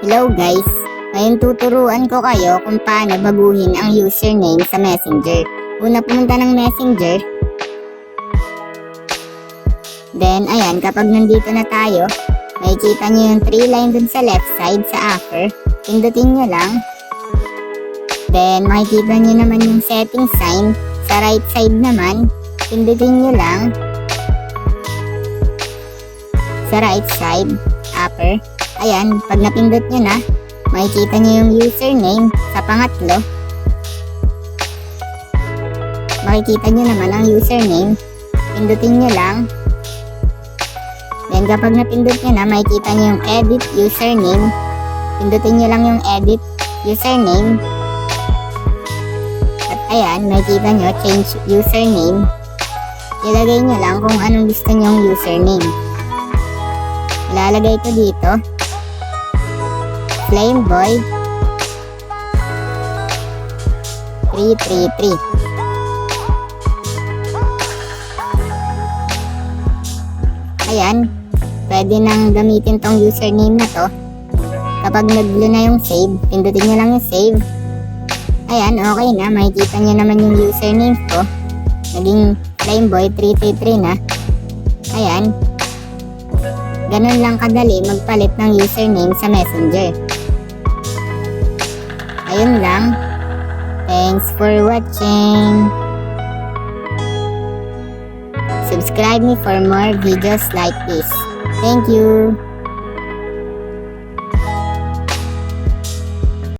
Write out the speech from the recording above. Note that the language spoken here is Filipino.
Hello guys! Ngayon tuturuan ko kayo kung paano baguhin ang username sa Messenger. Una, pumunta ng Messenger. Then, ayan, kapag nandito na tayo, makikita nyo yung 3 line dun sa left side sa offer. Pindutin nyo lang. Then, makikita nyo naman yung setting sign. Sa right side naman, pindutin nyo lang. Sa right side, upper. Ayan, pag napindot nyo na, makikita nyo yung username sa pangatlo. Makikita nyo naman ang username. Pindutin nyo lang. Then kapag napindot nyo na, makikita nyo yung edit username. Pindutin nyo lang yung edit username. At ayan, makikita nyo change username. Ilagay nyo lang kung anong gusto nyong username. Ilalagay ko dito Flameboy 333. Ayan, pwede nang gamitin tong username na to. Kapag nag-blue na yung save, pindutin nyo lang yung save. Ayan, okay na, makikita nyo naman yung username ko. Naging Flameboy 333 na. Ayan, ganun lang kadali magpalit ng username sa Messenger. Ayun lang. Thanks for watching. Subscribe me for more videos like this. Thank you.